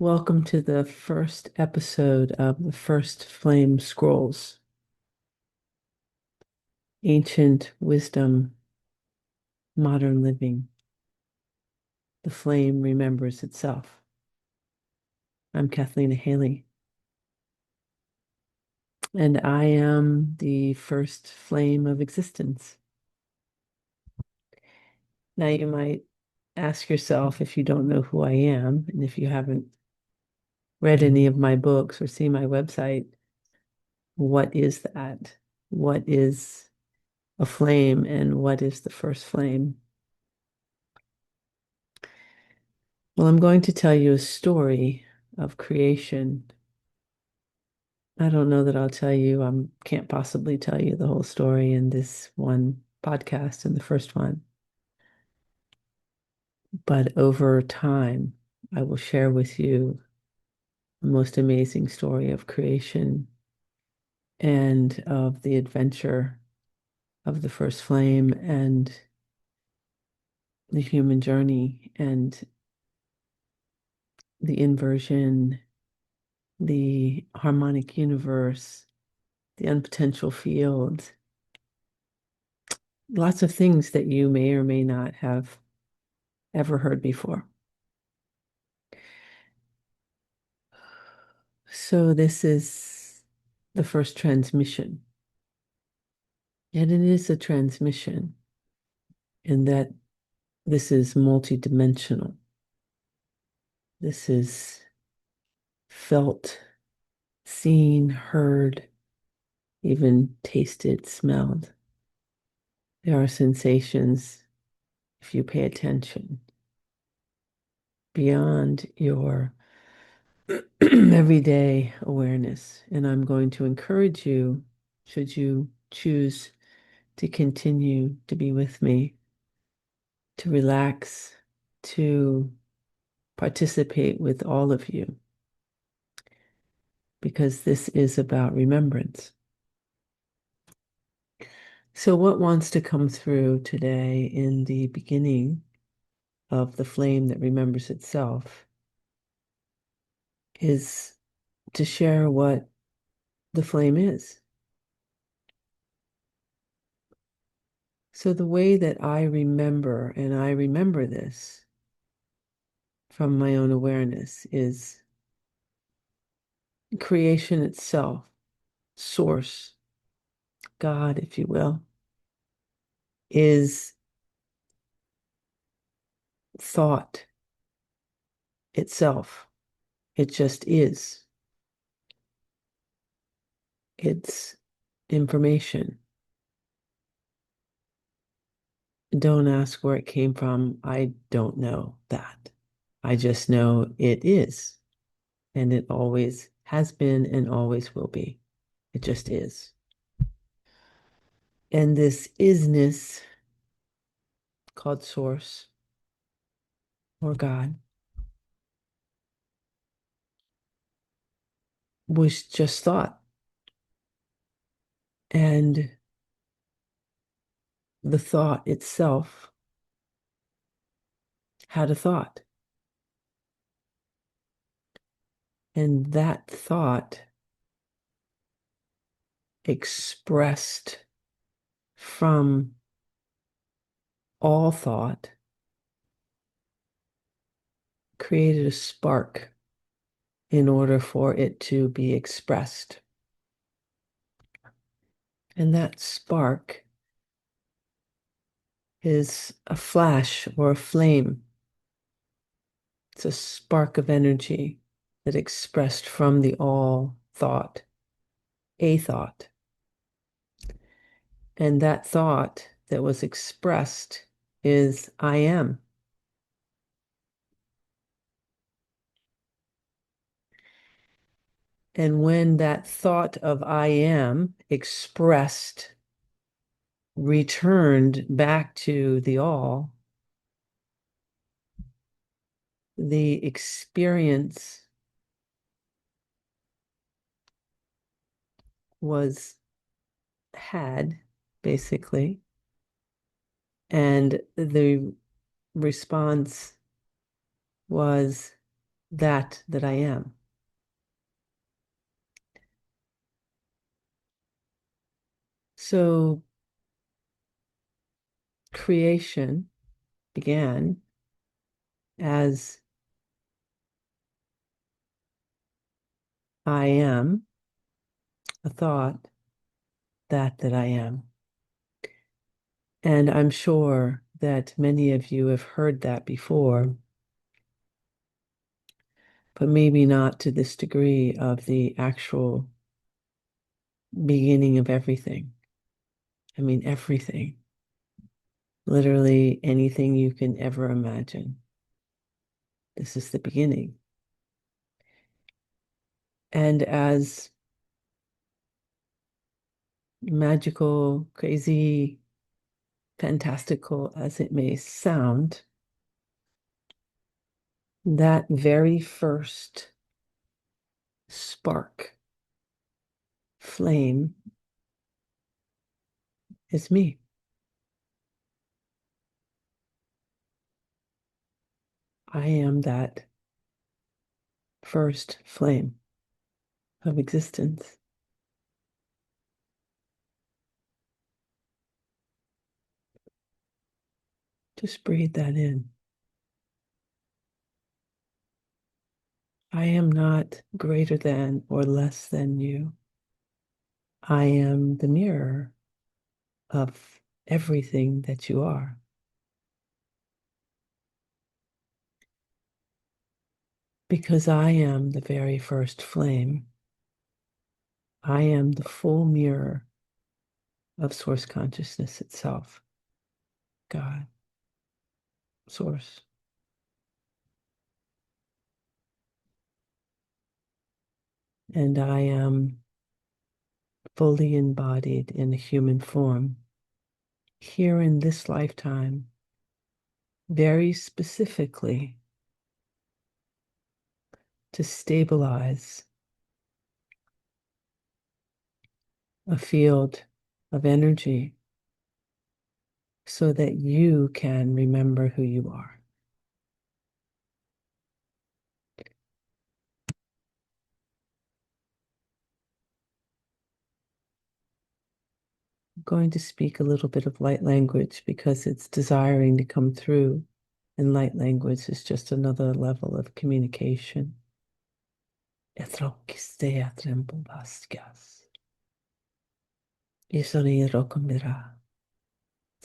Welcome to the first episode of the First Flame Scrolls, Ancient Wisdom, Modern Living. The flame remembers itself. I'm Cathleena Hailley, and I am the first flame of existence. Now, you might ask yourself, if you don't know who I am, and if you haven't read any of my books or seen my website, what is that? What is a flame, and what is the first flame? Well, I'm going to tell you a story of creation. I don't know that I'll tell you, I can't possibly tell you the whole story in this one podcast, in the first one. But over time, I will share with you the most amazing story of creation and of the adventure of the first flame and the human journey and the inversion, the harmonic universe, the unpotential field, lots of things that you may or may not have ever heard before. So this is the first transmission. And it is a transmission in that this is multidimensional. This is felt, seen, heard, even tasted, smelled. There are sensations, if you pay attention, beyond your everyday awareness. And I'm going to encourage you, should you choose to continue to be with me, to relax, to participate with all of you, because this is about remembrance. So, what wants to come through today in the beginning of the flame that remembers itself is to share what the flame is. So, the way that I remember, and I remember this from my own awareness, is creation itself, source, God, if you will, is thought itself. It just is. It's information. Don't ask where it came from. I don't know that. I just know it is. And it always has been and always will be. It just is. And this isness, called Source or God, was just thought. And the thought itself had a thought. And that thought expressed from all thought created a spark in order for it to be expressed. And that spark is a flash or a flame. It's a spark of energy that expressed from the all thought, a thought. And that thought that was expressed is I am. And when that thought of I am expressed returned back to the all, the experience was had, basically, and the response was that I am. So creation began as I am a thought that I am. And I'm sure that many of you have heard that before, but maybe not to this degree of the actual beginning of everything. I mean, everything, literally anything you can ever imagine. This is the beginning. And as magical, crazy, fantastical as it may sound, that very first spark, flame, is me. I am that first flame of existence. Just breathe that in. I am not greater than or less than you. I am the mirror of everything that you are. Because I am the very first flame, I am the full mirror of source consciousness itself, God, source. And I am fully embodied in a human form here in this lifetime, very specifically to stabilize a field of energy so that you can remember who you are. I'm going to speak a little bit of light language because it's desiring to come through, and light language is just another level of communication. It's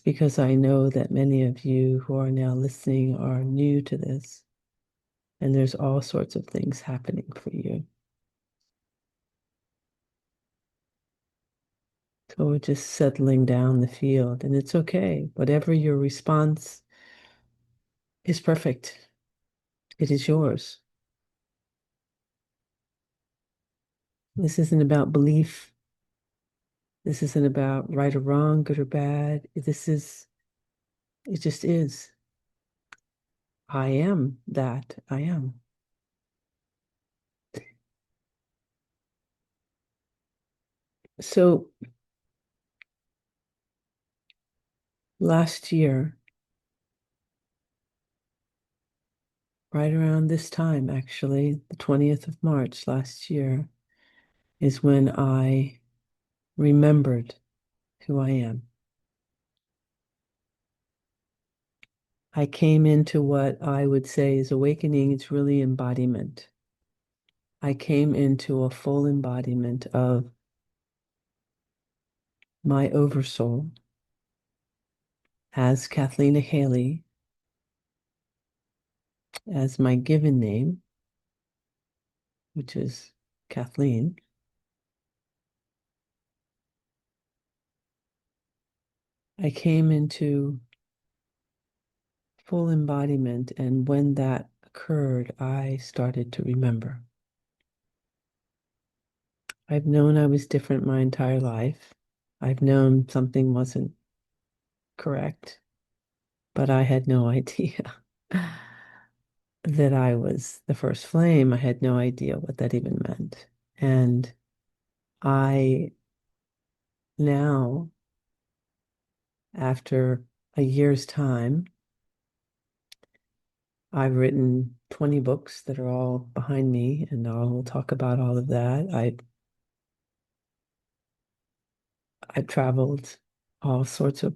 because I know that many of you who are now listening are new to this, and there's all sorts of things happening for you. So we're just settling down the field, and it's okay. Whatever your response is perfect. It is yours. This isn't about belief. This isn't about right or wrong, good or bad. It just is. I am that I am. So last year, right around this time, actually, the 20th of March last year, is when I remembered who I am. I came into what I would say is awakening. It's really embodiment. I came into a full embodiment of my oversoul as Cathleena Hailley, as my given name, which is Kathleen. I came into full embodiment, and when that occurred, I started to remember. I've known I was different my entire life. I've known something wasn't correct, but I had no idea that I was the first flame. I had no idea what that even meant. And I now, after a year's time, I've written 20 books that are all behind me, and I'll talk about all of that. I've traveled all sorts of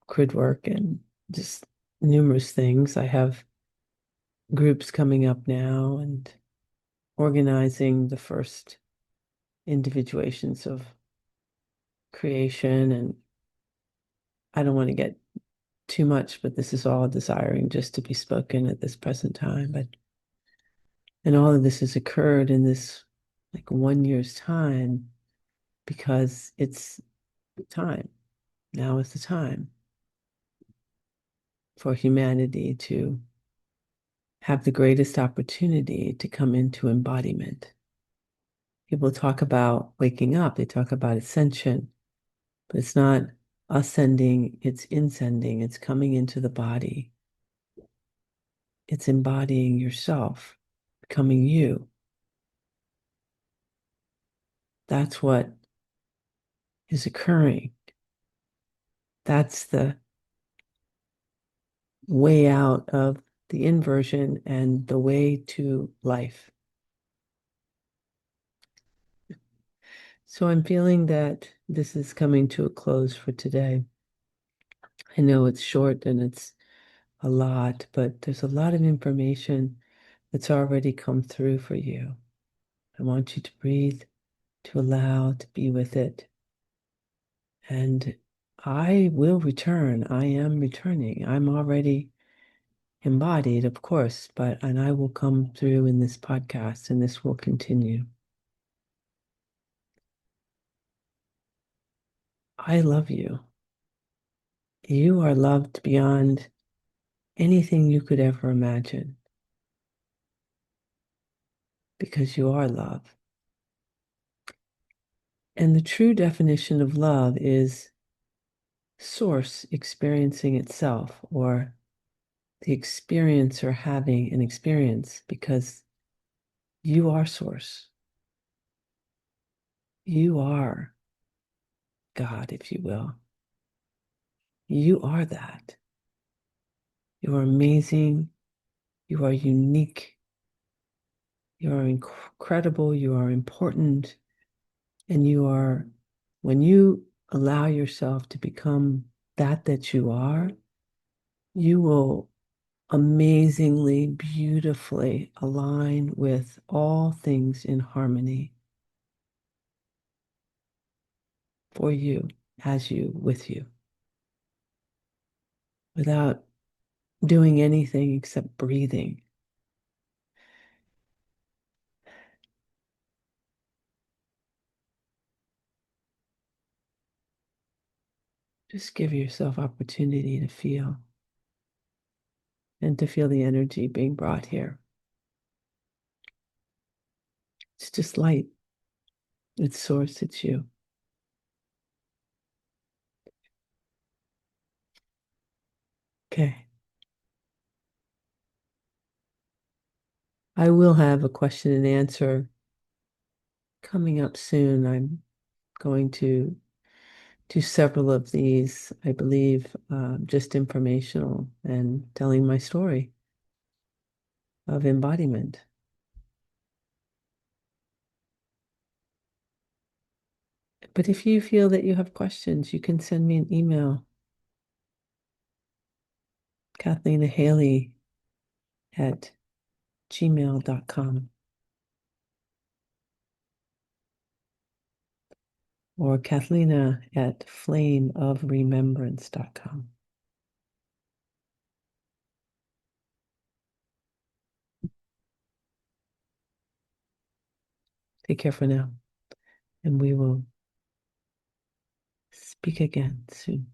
grid work and just numerous things. I have groups coming up now and organizing the first individuations of creation. And I don't want to get too much, but this is all desiring just to be spoken at this present time. And all of this has occurred in this like 1 year's time because it's time. Now is the time for humanity to have the greatest opportunity to come into embodiment. People talk about waking up, they talk about ascension, but it's not ascending, it's inscending, it's coming into the body. It's embodying yourself, becoming you. That's what is occurring. That's the way out of the inversion and the way to life. So I'm feeling that this is coming to a close for today. I know it's short and it's a lot, but there's a lot of information that's already come through for you. I want you to breathe, to allow, to be with it. And I will return. I am returning. I'm already embodied, of course, and I will come through in this podcast and this will continue. I love you. You are loved beyond anything you could ever imagine because you are love. And the true definition of love is source experiencing itself, or the experiencer having an experience, because you are source. You are God, if you will. You are that. You are amazing. You are unique. You are incredible. You are important. And when you allow yourself to become that you are, you will amazingly, beautifully align with all things in harmony for you, as you, with you, without doing anything except breathing. Just give yourself opportunity to feel and to feel the energy being brought here. It's just light. It's source. It's you. Okay. I will have a question and answer coming up soon. I'm going to do several of these, I believe, just informational and telling my story of embodiment. But if you feel that you have questions, you can send me an email, Cathleena Hailley at gmail.com or Cathleena at flameofremembrance.com. Take care for now, and we will speak again soon.